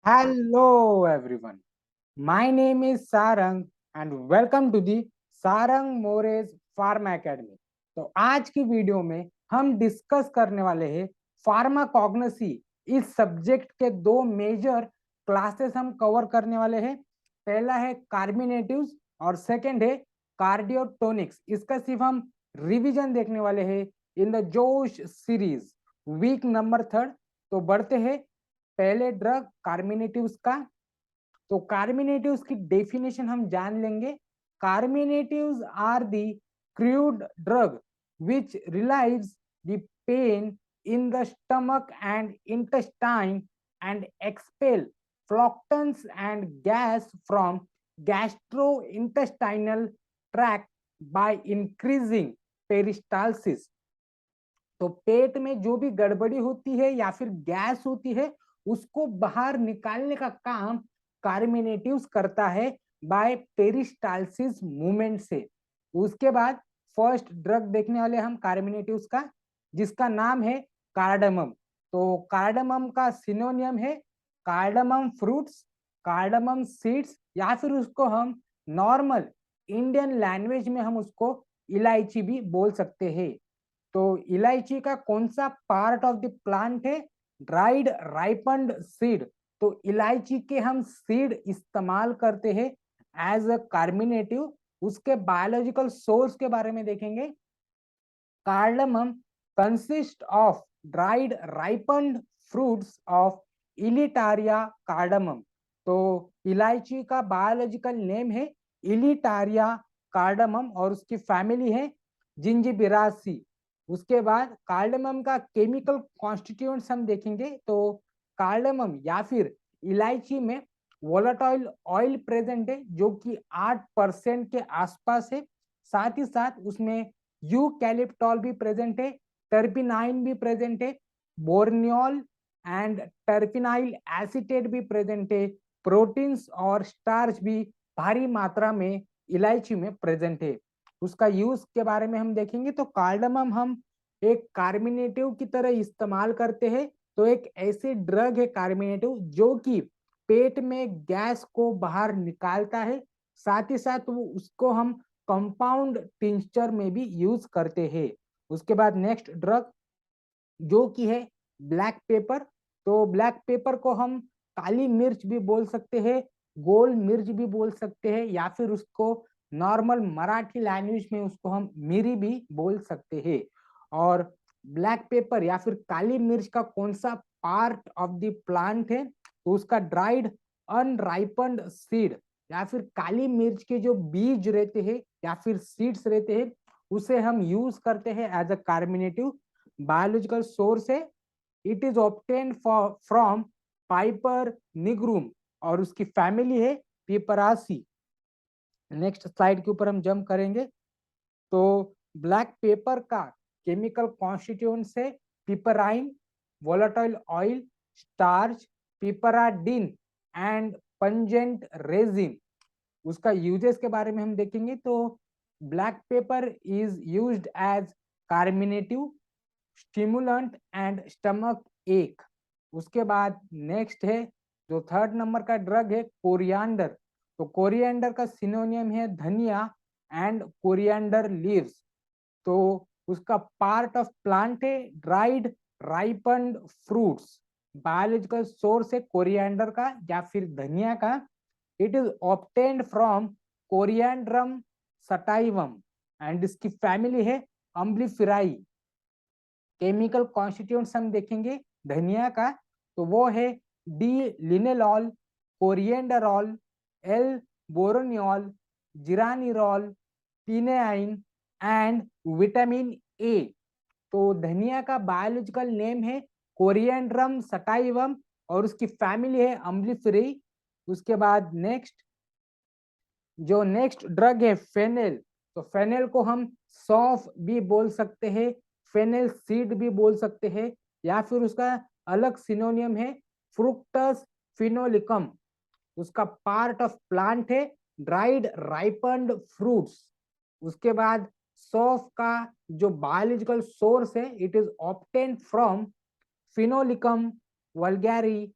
Hello everyone. My name is Sarang and welcome to the Sarang More's Pharma Academy. तो आज की video में हम डिस्कस करने वाले हैं फार्माकोग्नोसी। इस सब्जेक्ट के दो मेजर क्लासेस हम कवर करने वाले हैं। पहला है कार्बिनेटिव्स और सेकंड है कार्डियोटोनिक्स। इसका सिर्फ हम रिवीजन देखने वाले हैं इन द जोश सीरीज वीक नंबर 3। तो बढ़ते हैं पहले ड्रग कार्मिनेटिव्स का। तो कार्मिनेटिव्स की डेफिनेशन हम जान लेंगे। Carminatives are the crude drug which relieves the pain in the stomach and intestine and expel phloxins and gas from gastrointestinal tract by increasing peristalsis। तो पेट में जो भी गड़बड़ी होती है या फिर गैस होती है उसको बाहर निकालने का काम कार्मिनेटिव्स करता है बाय पेरिस्टालसिस मूवमेंट से। उसके बाद फर्स्ट ड्रग देखने वाले हम कार्मिनेटिव्स का, जिसका नाम है कार्डामम। तो कार्डामम का सिनोनियम है कार्डामम फ्रूट्स, कार्डामम सीड्स, या फिर उसको हम नॉर्मल इंडियन लैंग्वेज में हम उसको इलायची भी बोल सकते हैं। तो इलायची का कौन सा पार्ट ऑफ द प्लांट है? Dried ripened seed. तो इलायची के हम सीड इस्तेमाल करते हैं एज अ कार्मिनेटिव। उसके बायोलॉजिकल सोर्स के बारे में देखेंगे। Cardamom consist of dried ripened fruits of Elettaria cardamomum. तो इलायची का बायोलॉजिकल नेम है इलिटारिया कार्डमम और उसकी फैमिली है जिंजिबिरासी। उसके बाद कार्डमम का केमिकल कॉन्स्टिट्यूएंट्स हम देखेंगे। तो कार्डमम या फिर इलायची में वोलेटाइल ऑयल प्रेजेंट है जो कि 8% के आसपास है। साथ ही साथ उसमें यूकैलिप्टॉल भी प्रेजेंट है, टर्पिनाइन भी प्रेजेंट है, बोर्नियोल एंड टर्पिनाइल एसीटेट भी प्रेजेंट है। प्रोटीन्स और स्टार्च भी भारी मात्रा में इलायची में प्रेजेंट है। उसका यूज के बारे में हम देखेंगे। तो कार्डमम हम एक कार्मिनेटिव की तरह इस्तेमाल करते हैं। तो एक ऐसी ड्रग है कार्मिनेटिव जो कि पेट में गैस को बाहर निकालता है। साथ ही साथ वो उसको हम कंपाउंड टिंचर में भी यूज करते हैं। उसके बाद नेक्स्ट ड्रग जो कि है ब्लैक पेपर। तो ब्लैक पेपर को हम काली मिर्च भी बोल सकते हैं, गोल मिर्च भी बोल सकते हैं, या फिर उसको नॉर्मल मराठी लैंग्वेज में उसको हम मिरी भी बोल सकते हैं। और ब्लैक पेपर या फिर काली मिर्च का कौन सा पार्ट ऑफ द प्लांट है? तो उसका ड्राइड अनराइपन्ड सीड या फिर काली मिर्च के जो बीज रहते हैं या फिर सीड्स रहते हैं उसे हम यूज करते हैं as a carminative. Biological source है, it is obtained from Piper nigrum और उसकी फैमिली है पिपरासी। नेक्स्ट स्लाइड के ऊपर हम जंप करेंगे। तो ब्लैक पेपर का केमिकल कॉन्स्टिट्यूएंट्स है piperine, volatile oil, starch, piperidine and pungent resin. उसका यूजेस के बारे में हम देखेंगे। तो black pepper is used as carminative, stimulant and stomach ache. उसके बाद नेक्स्ट है जो थर्ड नंबर का ड्रग है कोरिएंडर। तो कोरिएंडर का सिनोनियम है धनिया एंड कोरिएंडर लीव्स। तो उसका पार्ट ऑफ प्लांट है dried ripened fruits. Biological source है कोरिएंडर का या फिर धनिया का। It is obtained from Coriandrum sativum and इसकी फैमिली है अम्बलीफेराई। केमिकल कॉन्स्टिट्यूएंट्स हम देखेंगे धनिया का। तो वो है D linalool, coriandrol, L borneol, geraniol, tannin and vitamin A. तो धनिया का बायोलॉजिकल नेम है कोरिएंड्रम सटाइवम और उसकी फैमिली है अम्बलीफेराई। उसके बाद नेक्स्ट जो नेक्स्ट ड्रग है फेनेल। तो फेनेल को हम सौंफ भी बोल सकते हैं, फेनेल सीड भी बोल सकते हैं, या फिर उसका अलग सिनोनियम है फ्रुक्टस फिनोलिकम। उसका पार्ट ऑफ प्लांट है ड्राइड राइपन्ड फ्रूट्स। उसके बाद सौंफ का जो बायोलॉजिकल सोर्स है it is obtained from Foeniculum vulgare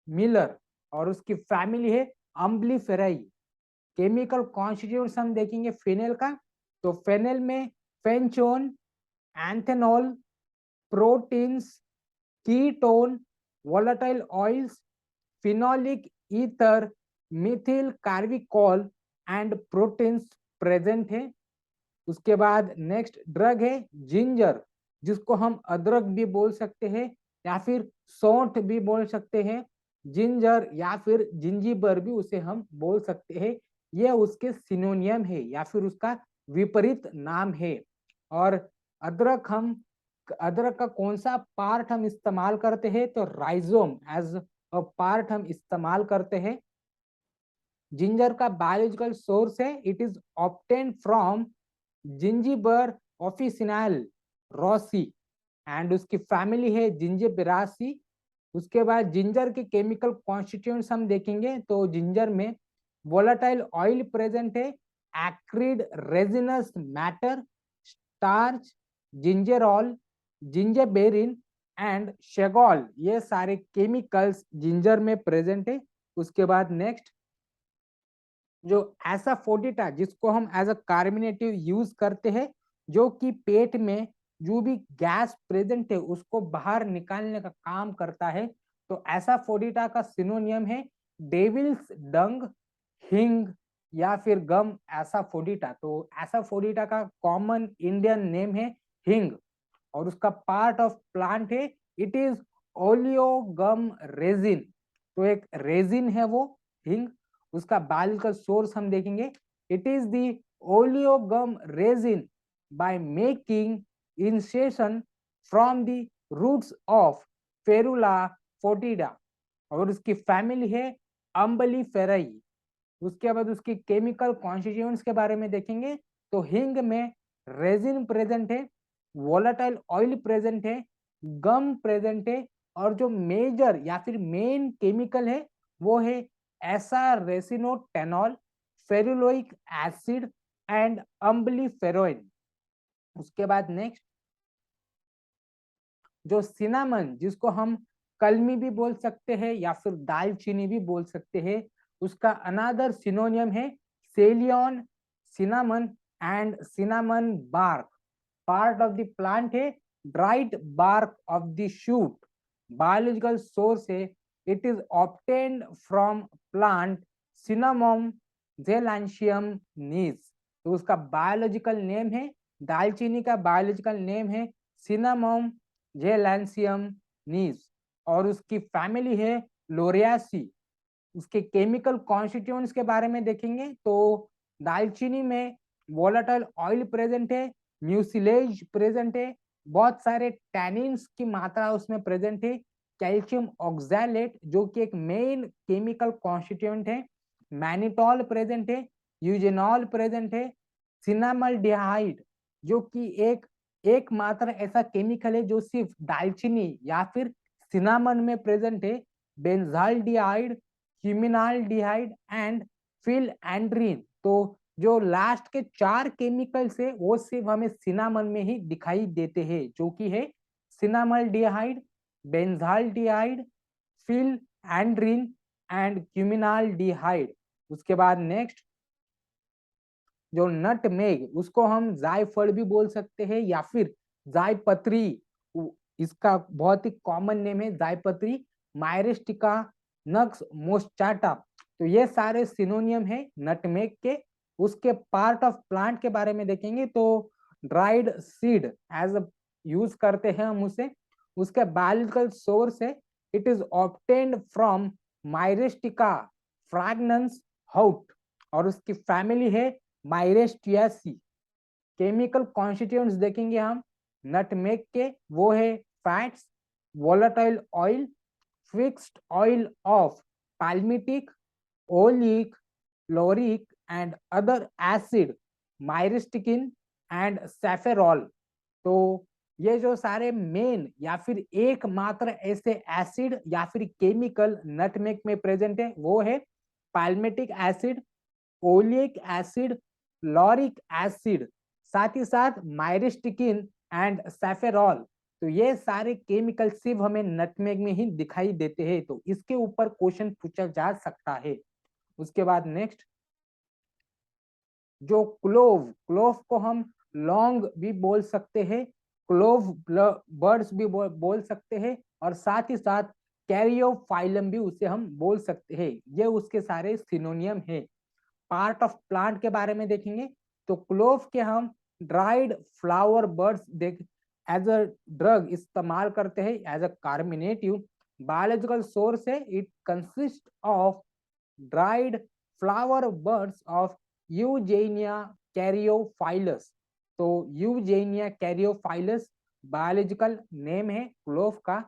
Miller. और उसकी फैमिली है अम्बलीफेराई। केमिकल कॉन्स्टिट्यूएंट्स हम देखेंगे फिनेल का, तो फिनेल में fenchone, anethole, proteins, ketone, volatile oils, phenolic ether, methyl कार्बिकॉल एंड प्रोटीन्स प्रेजेंट है। उसके बाद नेक्स्ट ड्रग है जिंजर, जिसको हम अदरक भी बोल सकते हैं या फिर सौंठ भी बोल सकते हैं, जिंजर या फिर जिंजीबर भी उसे हम बोल सकते हैं। यह उसके सिनोनियम है या फिर उसका विपरीत नाम है। और अदरक का कौन सा पार्ट हम इस्तेमाल करते हैं, तो राइजोम एज अ पार्ट हम इस्तेमाल करते हैं। जिंजर का बायोलॉजिकल सोर्स है, it is obtained from Zingiber officinale Roscoe and उसकी फैमिली है जिंजिबेरासी। उसके बाद जिंजर के केमिकल कॉन्स्टिट्यूएंट्स हम देखेंगे, तो जिंजर में वोलेटाइल ऑयल प्रेजेंट है, acrid resinous matter, starch, gingerol, zingiberene and shogaol, ये सारे केमिकल्स जिंजर में प्रेजेंट है। उसके बाद नेक्स्ट जो एसाफोडिटा, जिसको हम एज अ कार्बोनेटिव यूज करते हैं, जो कि पेट में जो भी गैस प्रेजेंट है उसको बाहर निकालने का काम करता है। तो एसाफोडिटा का सिनोनियम है डेविल्स डंग, हिंग या फिर गम एसाफोडिटा। तो एसाफोडिटा का कॉमन इंडियन नेम है हिंग और उसका पार्ट ऑफ प्लांट है, इट इज ओलियोगम रेजिन। तो एक रेजिन है वो हिंग। उसका बायोलॉजिकल सोर्स हम देखेंगे, it is the oleo gum resin by making incision from the roots of Ferula foetida और उसकी फैमिली है अम्बलीफेराई। उसके बाद उसकी केमिकल कॉन्स्टिट्यूएंट्स के बारे में देखेंगे, तो हिंग में रेजिन प्रेजेंट है, वोलेटाइल ऑयल प्रेजेंट है, गम प्रेजेंट है और जो मेजर या फिर मेन केमिकल है वो है एसा रेसिनोटेनॉल, फेरुलोइक एसिड एंड अम्बलीफेरोइन। उसके बाद नेक्स्ट जो सिनामन, जिसको हम कलमी भी बोल सकते हैं या फिर दालचीनी भी बोल सकते हैं, उसका अनादर सिनोनियम है Ceylon, cinnamon and cinnamon bark. Part of the plant है dried bark of the shoot. Biological source है, it is obtained from plant Cinnamomum zeylanicum Nees. तो उसका बायोलॉजिकल नेम है, दालचीनी का बायोलॉजिकल नेम है सिनामोम जेलांशियम नीज और उसकी फैमिली है लोरियासी। उसके केमिकल कॉन्स्टिट्यूएंट्स के बारे में देखेंगे, तो दालचीनी में वोलेटाइल ऑयल प्रेजेंट है, म्यूसिलेज प्रेजेंट है, बहुत सारे टैनिन्स की मात्रा उसमें प्रेजेंट है, कैल्शियम ऑक्सैलेट जो कि एक मेन केमिकल कॉन्स्टिट्यूएंट है, मैनिटॉल प्रेजेंट है, यूजेनॉल प्रेजेंट है, सिनामल्डिहाइड जो कि एकमात्र ऐसा केमिकल है जो सिर्फ दालचीनी या फिर सिनामन में प्रेजेंट है, बेंजाल्डिहाइड, क्यूमिनाल्डिहाइड एंड फिल एंड्रीन। तो जो लास्ट के 4 केमिकल्स है वो सिर्फ हमें सिनामन में ही दिखाई देते हैं, जो कि है सिनामल्डिहाइड, बेंजाल्डिहाइड, फिल एंड्रीन एंड क्यूमिनाल्डिहाइड। उसके बाद नेक्स्ट जो नटमेग, उसको हम जायफल भी बोल सकते हैं या फिर जायपत्री, इसका बहुत ही कॉमन नेम है जायपत्री, मायरिस्टिका, नक्स मोस्टाटा। तो ये सारे सिनोनियम है नटमेग के। उसके पार्ट ऑफ प्लांट के बारे में देखेंगे, तो ड्राइड सीड एज यूज करते हैं हम उसे। उसके बायोलॉजिकल सोर्स है, it is obtained from Myristica fragrans Houtt और उसकी फैमिली है माइरेस्टियासी। केमिकल कॉन्स्टिट्यूएंट्स देखेंगे हम नटमेग के, वो है fats, volatile oil, fixed oil of palmitic, oleic, lauric and other acid, myristicin and safrole. तो ये जो सारे मेन या फिर एकमात्र ऐसे एसिड या फिर केमिकल नटमेग में प्रेजेंट है वो है palmitic acid, oleic acid, lauric acid, साथ ही साथ माइरिस्टिकिन एंड सैफेरॉल। तो ये सारे केमिकल सिर्फ हमें नटमेग में ही दिखाई देते हैं, तो इसके ऊपर क्वेश्चन पूछा जा सकता है। उसके बाद नेक्स्ट, जो क्लोव, क्लोव को हम लॉन्ग भी बोल सकते हैं, क्लोव बर्ड्स भी बोल सकते हैं, और साथ ही साथ कैरियोफाइलम भी उसे हम बोल सकते हैं। ये उसके सारे सिनोनियम है। पार्ट ऑफ प्लांट के बारे में देखेंगे तो क्लोव के हम ड्राइड फ्लावर बर्ड्स देख एज अ ड्रग इस्तेमाल करते हैं, as a carminative. Biological source है, it consist of dried flower buds of Eugenia caryophyllus. तो यूजेनिया कैरियोफाइलस बायोलॉजिकल नेम है क्लोव का।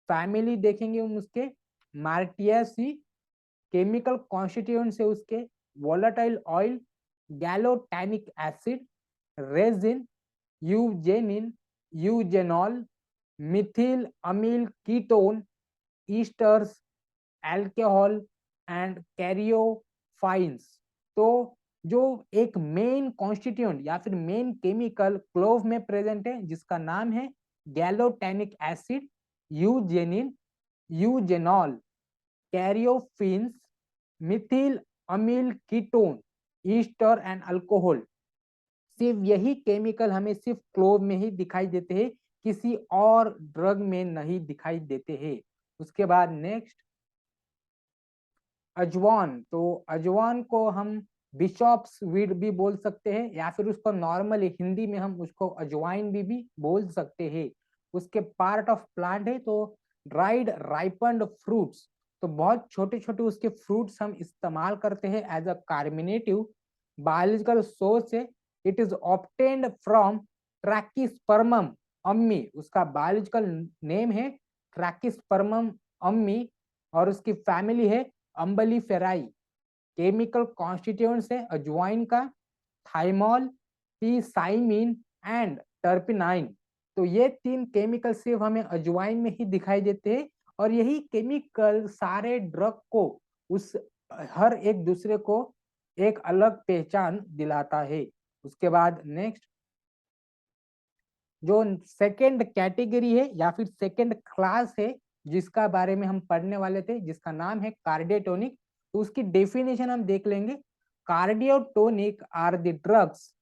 फैमिली देखेंगे हम उसके मार्टियासी। केमिकल कॉन्स्टिट्यूएंट्स है उसके volatile oil, gallotannic acid, resin, eugenin, eugenol, methyl amyl ketone, esters, alcohol and caryophyllenes. तो जो एक मेन कॉन्स्टिट्यूएंट या फिर मेन केमिकल क्लोव में प्रेजेंट है जिसका नाम है gallotannic acid, eugenin, eugenol, caryophyllenes, methyl amyl ketone, ester and alcohol. सिर्फ यही केमिकल हमें सिर्फ क्लोव में ही दिखाई देते हैं, किसी और ड्रग में नहीं दिखाई देते हैं। उसके बाद नेक्स्ट, अजवान। तो अजवान को हम बिशॉप्स वीड भी बोल सकते हैं, या फिर उसको नॉर्मली हिंदी में हम उसको अजवाइन भी बोल सकते हैं। उसके पार्ट ऑफ प्लांट है, तो ड्राइड राइपन्ड फ्रूट्स। तो बहुत छोटे छोटे उसके फ्रूट्स हम इस्तेमाल करते हैं as a carminative. Biological source है, it is obtained from Trachyspermum ammi. उसका बायोलॉजिकल नेम है ट्रैकिस्पर्मम अम्मी, और उसकी फैमिली है अम्बली फेराई। केमिकल कॉन्स्टिट्यूएंट्स है अजवाइन का थाइमोल, टीसाइमिन एंड टर्पिनाइन। तो ये तीन केमिकल सिर्फ हमें अजवाइन में ही दिखाई देते हैं, और यही केमिकल सारे ड्रग को उस हर एक दूसरे को एक अलग पहचान दिलाता है। उसके बाद नेक्स्ट, जो सेकंड कैटेगरी है या फिर सेकंड क्लास है जिसका बारे में हम पढ़ने वाले थे, जिसका नाम है कार्डियोटोनिक। तो उसकी डेफिनेशन हम देख लेंगे। Cardiotonic are the drugs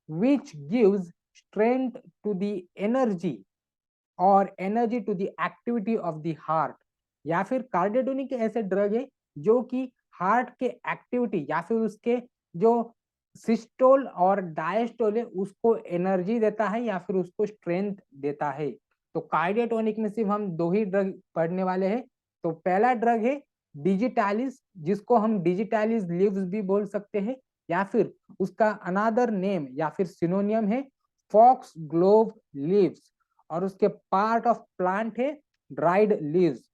which gives strength to the energy और energy to the activity of the heart. या फिर कार्डियोटोनिक ऐसे ड्रग है जो कि हार्ट के एक्टिविटी या फिर उसके जो सिस्टोल और डायस्टोल है उसको एनर्जी देता है या फिर उसको स्ट्रेंथ देता है। तो कार्डियोटोनिक में सिर्फ हम दो ही ड्रग पढ़ने वाले हैं। तो पहला ड्रग है डिजिटालिस, जिसको हम डिजिटालिस लीव्स भी बोल सकते हैं, या फिर उसका अनादर नेम या फिर सिनोनियम है फॉक्स ग्लोव लीव्स, और उसके पार्ट ऑफ प्लांट है ड्राइड लीव्स।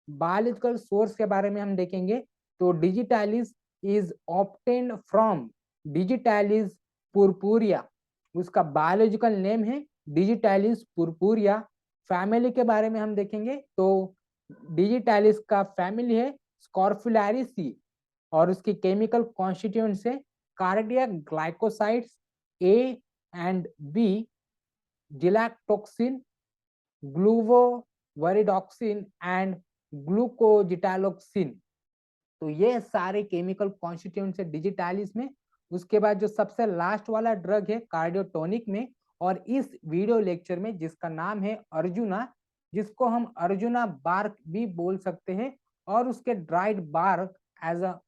बायोलॉजिकल सोर्स के बारे में हम देखेंगे तो digitalis is obtained from digitalis purpurea. उसका बायोलॉजिकल नेम है डिजिटालिस पुरपुरिया। फैमिली के बारे में हम देखेंगे तो डिजिटालिस का फैमिली है स्कॉर्फुलारिसी, और उसकी केमिकल कॉन्स्टिट्यूएंट्स है cardiac glycosides A and B, gitaloxin, glucoverodoxin and glucogitaloxin. तो ये सारे केमिकल कॉन्स्टिट्यूएंट्स है डिजिटालिस में। उसके बाद जो सबसे लास्ट वाला ड्रग है कार्डियोटोनिक में, और इस वीडियो लेक्चर में जिसका नाम है अर्जुना, जिसको हम अर्जुना बार्क भी बोल सकते हैं, और उसके dried bark as a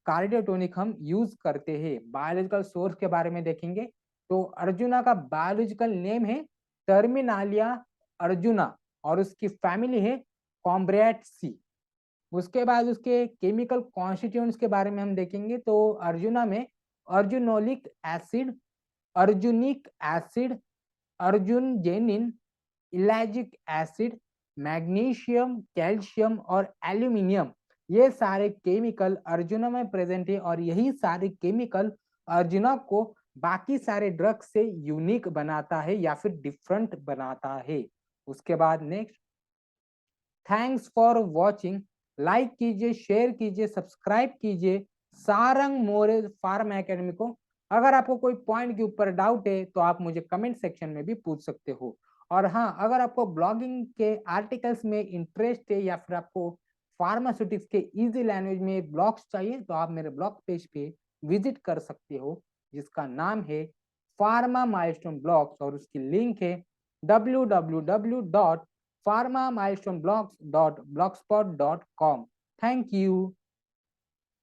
cardiotonic हम यूज करते हैं। बायोलॉजिकल सोर्स के बारे में देखेंगे तो अर्जुना का बायोलॉजिकल नेम है टर्मिनालिया अर्जुना, और उसकी फैमिली है कॉम्ब्रेटसी। उसके बाद उसके केमिकल कॉन्स्टिट्यूएंट्स के बारे में हम देखेंगे तो अर्जुना में arjunolic acid, arjunic acid, arjungenin, ellagic acid, magnesium, calcium और एल्यूमिनियम, ये सारे केमिकल अर्जुना में प्रेजेंट है, और यही सारे केमिकल अर्जुना को बाकी सारे ड्रग से यूनिक बनाता है या फिर डिफरेंट बनाता है। उसके बाद next, thanks for watching. Like कीजिए, शेयर कीजिए, सब्सक्राइब कीजिए सारंग मोरे फार्म एकेडमी को। अगर आपको कोई पॉइंट के ऊपर डाउट है तो आप मुझे कमेंट सेक्शन में भी पूछ सकते हो। और हाँ, अगर आपको ब्लॉगिंग के आर्टिकल्स में इंटरेस्ट है या फिर आपको फार्मास्यूटिक्स के इजी लैंग्वेज में ब्लॉग्स चाहिए तो आप मेरे ब्लॉग पेज पे विजिट कर सकते हो, जिसका नाम है फार्मा माइलस्टोन ब्लॉग्स, और उसकी लिंक है www.pharmamilestoneblogs.blogspot.com। Thank you.